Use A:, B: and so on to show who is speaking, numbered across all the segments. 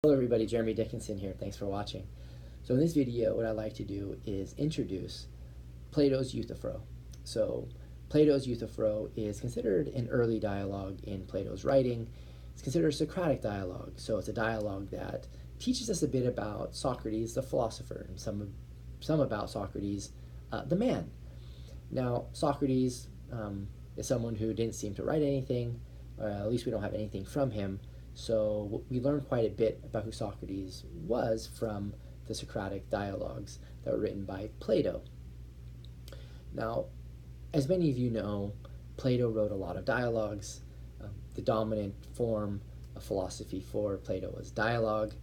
A: Hello everybody, Jeremy Dickinson here. Thanks for watching. So in this video, what I'd like to do is introduce Plato's Euthyphro. So Plato's Euthyphro is considered an early dialogue in Plato's writing. It's considered a Socratic dialogue. So it's a dialogue that teaches us a bit about Socrates, the philosopher, and some about Socrates, the man. Now, Socrates is someone who didn't seem to write anything, at least we don't have anything from him. So we learn quite a bit about who Socrates was from the Socratic dialogues that were written by Plato. Now, as many of you know, Plato wrote a lot of dialogues. The dominant form of philosophy for Plato was dialogue,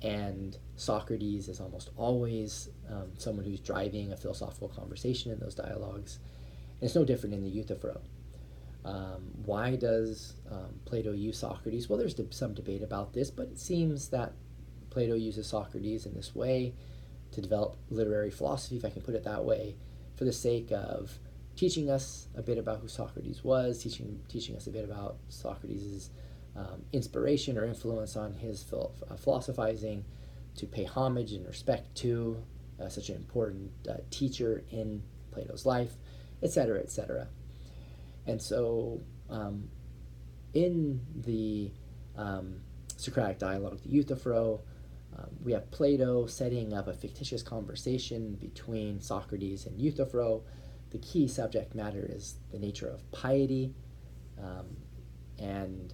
A: and Socrates is almost always someone who's driving a philosophical conversation in those dialogues. And it's no different in the Euthyphro. Why does Plato use Socrates? Well, there's some debate about this, but it seems that Plato uses Socrates in this way to develop literary philosophy, if I can put it that way, for the sake of teaching us a bit about who Socrates was, teaching us a bit about Socrates' inspiration or influence on his philosophizing, to pay homage and respect to such an important teacher in Plato's life, etc., etc. And so in the Socratic dialogue, the Euthyphro, we have Plato setting up a fictitious conversation between Socrates and Euthyphro. The key subject matter is the nature of piety, and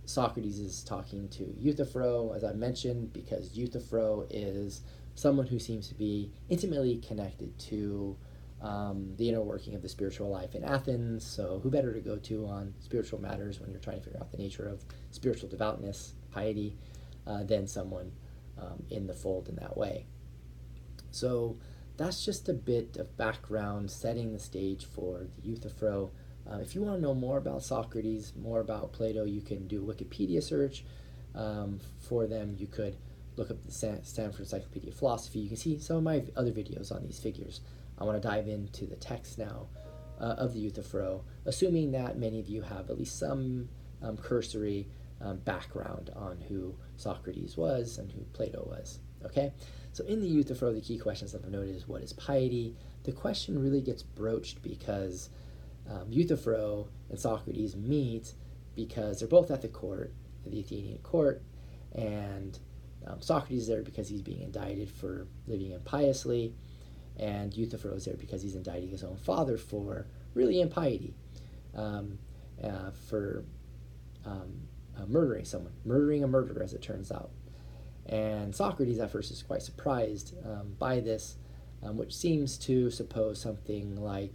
A: Socrates is talking to Euthyphro, as I mentioned, because Euthyphro is someone who seems to be intimately connected to the inner working of the spiritual life in Athens. So who better to go to on spiritual matters when you're trying to figure out the nature of spiritual devoutness, piety, than someone in the fold in that way. So that's just a bit of background setting the stage for the Euthyphro. If you want to know more about Socrates, more about Plato, you can do a Wikipedia search for them. You could look up the Stanford Encyclopedia of Philosophy. You can see some of my other videos on these figures. I want to dive into the text now of the Euthyphro, assuming that many of you have at least some cursory background on who Socrates was and who Plato was. Okay, so in the Euthyphro, the key questions I've noted is, what is piety? The question really gets broached because Euthyphro and Socrates meet because they're both at the court, the Athenian court, and Socrates is there because he's being indicted for living impiously, and Euthyphro is there because he's indicting his own father for really impiety, for murdering someone, murdering a murderer, as it turns out. And Socrates at first is quite surprised by this, which seems to suppose something like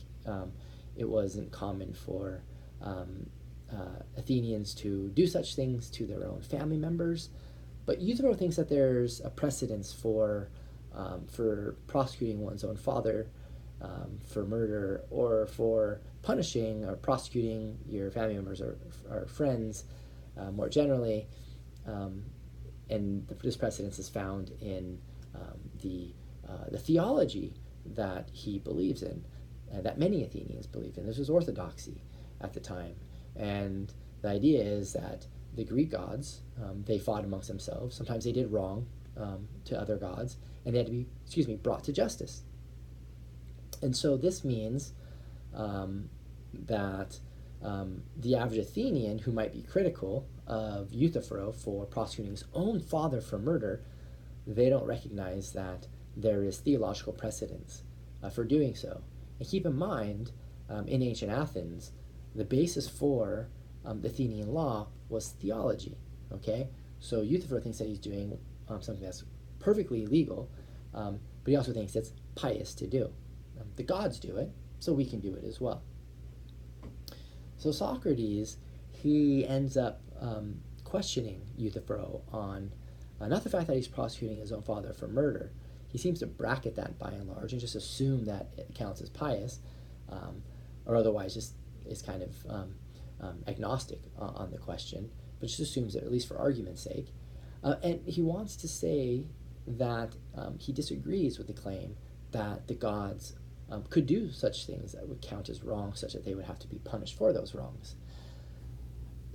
A: it wasn't common for Athenians to do such things to their own family members. But Euthyphro thinks that there's a precedence for prosecuting one's own father for murder, or for punishing or prosecuting your family members or friends more generally. And this precedence is found in the theology that he believes in, that many Athenians believed in. This was orthodoxy at the time. And the idea is that the Greek gods, they fought amongst themselves. Sometimes they did wrong to other gods, and they had to be, brought to justice. And so this means that the average Athenian who might be critical of Euthyphro for prosecuting his own father for murder, they don't recognize that there is theological precedence for doing so. And keep in mind, in ancient Athens, the basis for the Athenian law was theology. Okay, so Euthyphro thinks that he's doing something that's perfectly legal, but he also thinks it's pious to do. The gods do it, so we can do it as well. So Socrates, he ends up questioning Euthyphro on not the fact that he's prosecuting his own father for murder. He seems to bracket that by and large and just assume that it counts as pious, or otherwise just is kind of agnostic on the question, but just assumes it, at least for argument's sake. And he wants to say that he disagrees with the claim that the gods could do such things that would count as wrong, such that they would have to be punished for those wrongs.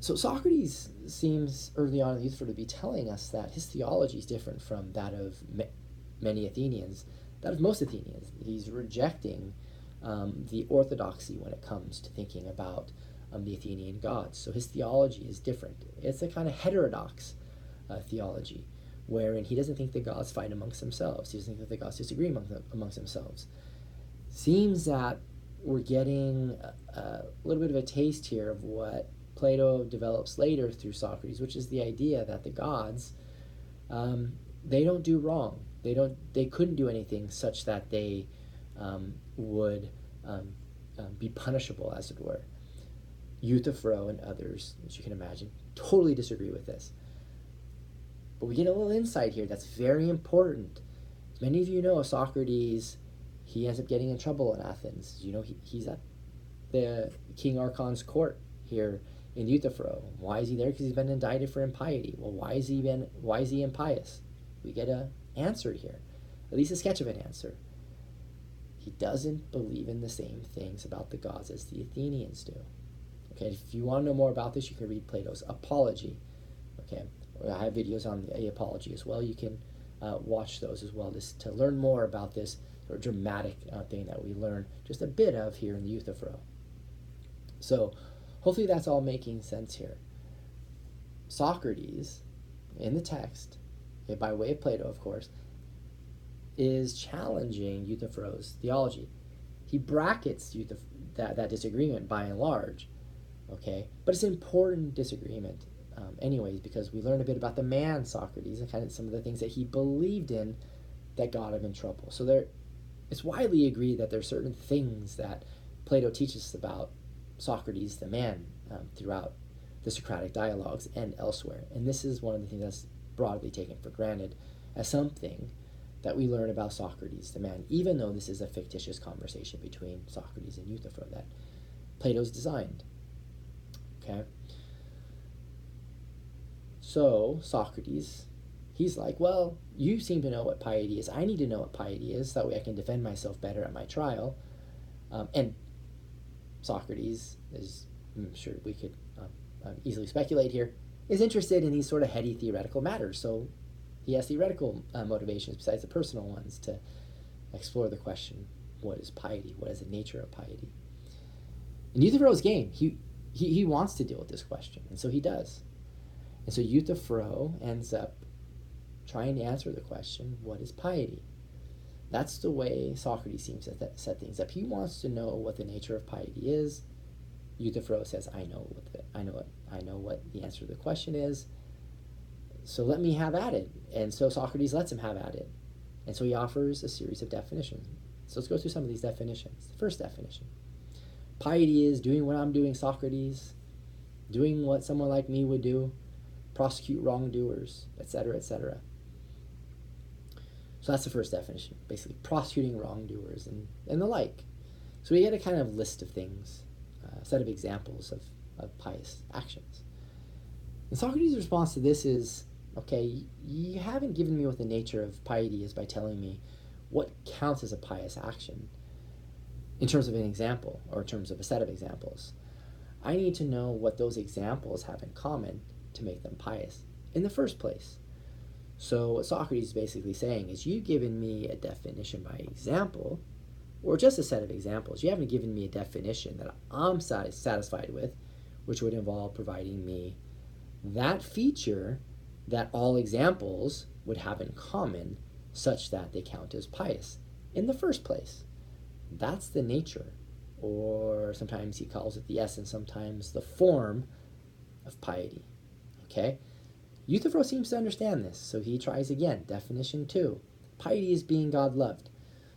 A: So Socrates seems early on in the Euthyphro to be telling us that his theology is different from that of many Athenians, that of most Athenians. He's rejecting the orthodoxy when it comes to thinking about the Athenian gods. So his theology is different. It's a kind of heterodox theology, wherein he doesn't think the gods fight amongst themselves. He doesn't think that the gods disagree amongst themselves. Seems that we're getting a little bit of a taste here of what Plato develops later through Socrates, which is the idea that the gods, they don't do wrong. They couldn't do anything such that they would be punishable, as it were. Euthyphro and others, as you can imagine, totally disagree with this. But we get a little insight here that's very important. As many of you know, Socrates, he ends up getting in trouble in Athens. You know, he's at the King Archon's court here in Euthyphro. Why is he there? Because he's been indicted for impiety. Well, why is he impious? We get an answer here, at least a sketch of an answer. He doesn't believe in the same things about the gods as the Athenians do. Okay, if you want to know more about this, you can read Plato's Apology. Okay, I have videos on the Apology as well. You can watch those as well just to learn more about this sort of dramatic thing that we learn just a bit of here in the Euthyphro. So hopefully that's all making sense here. Socrates, in the text, okay, by way of Plato, of course, is challenging Euthyphro's theology. He brackets that disagreement by and large, okay? But it's an important disagreement anyways, because we learn a bit about the man Socrates and kind of some of the things that he believed in that got him in trouble. So it's widely agreed that there are certain things that Plato teaches us about Socrates, the man, throughout the Socratic dialogues and elsewhere. And this is one of the things that's broadly taken for granted as something that we learn about Socrates, the man, even though this is a fictitious conversation between Socrates and Euthyphro that Plato's designed. Okay? So Socrates, he's like, well, you seem to know what piety is. I need to know what piety is, so that way I can defend myself better at my trial. And Socrates, as I'm sure we could easily speculate here, is interested in these sort of heady theoretical matters. So he has theoretical motivations besides the personal ones to explore the question, what is piety? What is the nature of piety? In Euthyphro's game, he wants to deal with this question, and so he does. And so Euthyphro ends up trying to answer the question, what is piety? That's the way Socrates seems to set things up. He wants to know what the nature of piety is. Euthyphro says, I know what the answer to the question is, so let me have at it. And so Socrates lets him have at it. And so he offers a series of definitions. So let's go through some of these definitions. The first definition. Piety is doing what I'm doing, Socrates, doing what someone like me would do, prosecute wrongdoers, etc., etc. So that's the first definition, basically prosecuting wrongdoers and the like. So we get a kind of list of things, a set of examples of pious actions. And Socrates' response to this is, okay, you haven't given me what the nature of piety is by telling me what counts as a pious action in terms of an example or in terms of a set of examples. I need to know what those examples have in common to make them pious in the first place. So what Socrates is basically saying is, you've given me a definition by example, or just a set of examples. You haven't given me a definition that I'm satisfied with, which would involve providing me that feature that all examples would have in common such that they count as pious in the first place. That's the nature, or sometimes he calls it the essence, sometimes the form of piety. Okay? Euthyphro seems to understand this, so he tries again. Definition 2. Piety is being God-loved.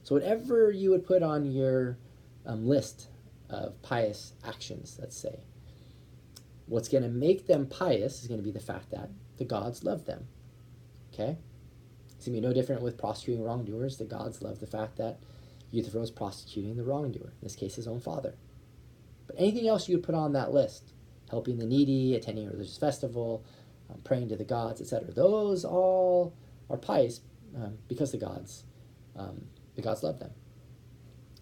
A: So whatever you would put on your list of pious actions, let's say, what's going to make them pious is going to be the fact that the gods love them. Okay? It's going to be no different with prosecuting wrongdoers. The gods love the fact that Euthyphro is prosecuting the wrongdoer, in this case his own father. But anything else you would put on that list, helping the needy, attending a religious festival, praying to the gods, etc., those all are pious because the gods love them.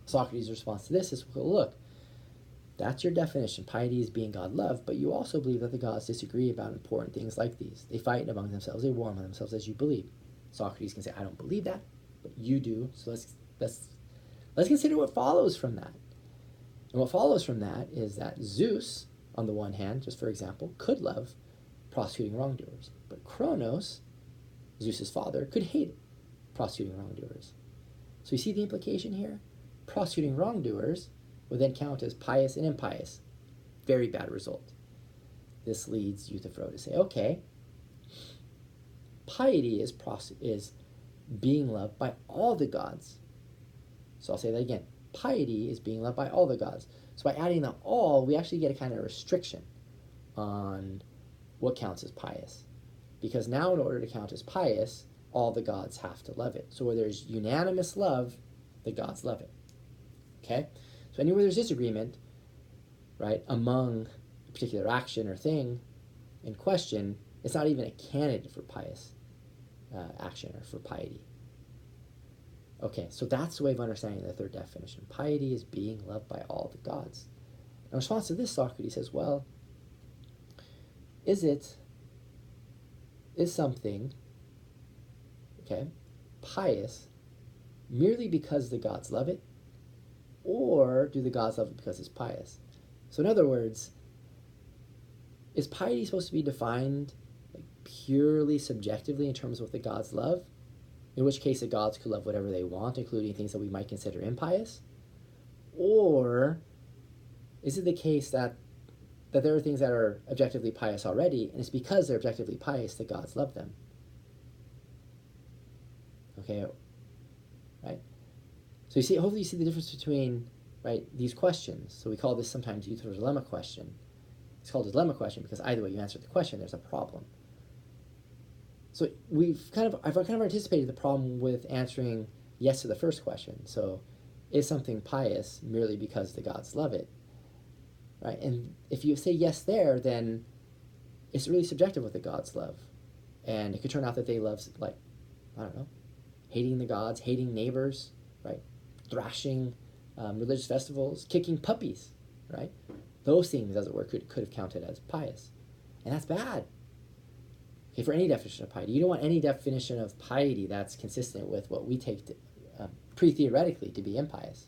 A: Socrates' response to this is, well, look, That's your definition. Piety is being God-loved, but you also believe that the gods disagree about important things like these. They fight among themselves, they war among themselves as you believe. Socrates can say, I don't believe that, but you do, so let's consider what follows from that. And what follows from that is that Zeus, on the one hand, just for example, could love prosecuting wrongdoers, but Kronos, Zeus's father, could hate prosecuting wrongdoers. So you see the implication here? Prosecuting wrongdoers would then count as pious and impious. Very bad result. This leads Euthyphro to say, okay, piety is being loved by all the gods. So I'll say that again. Piety is being loved by all the gods. So by adding the all, we actually get a kind of restriction on what counts as pious. Because now in order to count as pious, all the gods have to love it. So where there's unanimous love, the gods love it. Okay? So anywhere there's disagreement, right, among a particular action or thing in question, it's not even a candidate for pious action or for piety. Okay, so that's the way of understanding the third definition. Piety is being loved by all the gods. In response to this, Socrates says, well, is something, okay, pious merely because the gods love it, or do the gods love it because it's pious? So in other words, is piety supposed to be defined like purely subjectively in terms of what the gods love? In which case the gods could love whatever they want, including things that we might consider impious? Or is it the case that there are things that are objectively pious already, and it's because they're objectively pious that gods love them? Okay, right? So you see, hopefully you see the difference between, right, these questions. So we call this sometimes Euthro's dilemma question. It's called a dilemma question because either way you answer the question, there's a problem. So I've kind of anticipated the problem with answering yes to the first question. So is something pious merely because the gods love it? Right? And if you say yes there, then it's really subjective what the gods love. And it could turn out that they love, like, I don't know, hating the gods, hating neighbors, right? Thrashing religious festivals, kicking puppies, right? Those things, as it were, could have counted as pious. And that's bad. Okay, for any definition of piety. You don't want any definition of piety that's consistent with what we take pre-theoretically to be impious.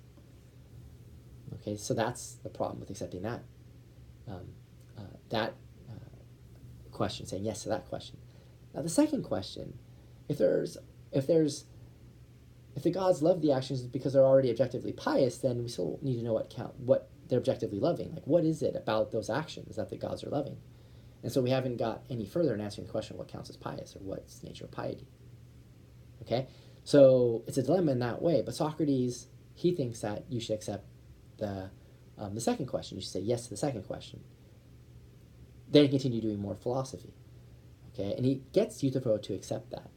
A: Okay, so that's the problem with accepting that question, saying yes to that question. Now the second question, if the gods love the actions because they're already objectively pious, then we still need to know what they're objectively loving. Like, what is it about those actions that the gods are loving? And so we haven't got any further in answering the question of what counts as pious or what's the nature of piety. Okay? So it's a dilemma in that way, but Socrates, he thinks that you should accept the second question. You should say yes to the second question. Then continue doing more philosophy. Okay? And he gets Euthyphro to accept that.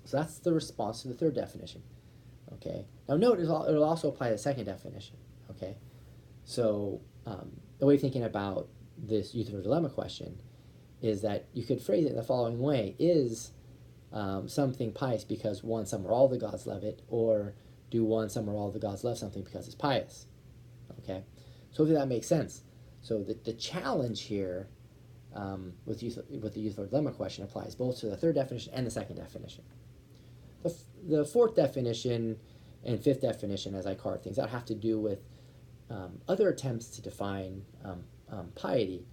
A: So that's the response to the third definition. Okay? Now note, it'll also apply to the second definition. Okay? So the way of thinking about this Euthyphro dilemma question is that you could phrase it in the following way. Is something pious because one, some, or all the gods love it, or do one, some, or all the gods love something because it's pious? Okay? So hopefully that makes sense. So the challenge here with the Euthyphro dilemma question applies both to the third definition and the second definition. The fourth definition and fifth definition, as I carve things out, have to do with other attempts to define piety.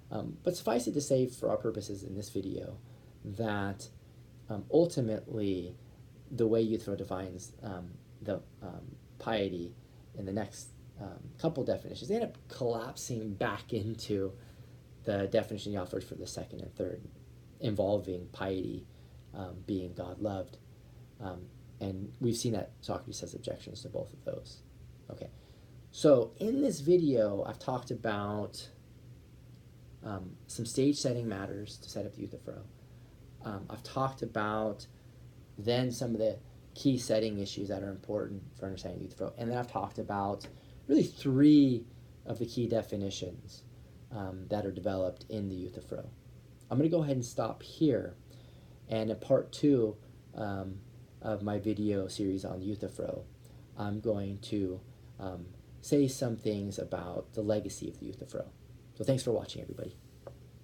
A: But suffice it to say, for our purposes in this video, that ultimately the way Euthyphro defines the piety in the next couple definitions, they end up collapsing back into the definition he offered for the second and third, involving piety being God-loved. And we've seen that Socrates has objections to both of those. Okay, so in this video, I've talked about some stage-setting matters to set up the Euthyphro. I've talked about then some of the key setting issues that are important for understanding Euthyphro, and then I've talked about really three of the key definitions that are developed in the Euthyphro. I'm going to go ahead and stop here, and in part two of my video series on the Euthyphro, I'm going to say some things about the legacy of the Euthyphro. So thanks for watching, everybody.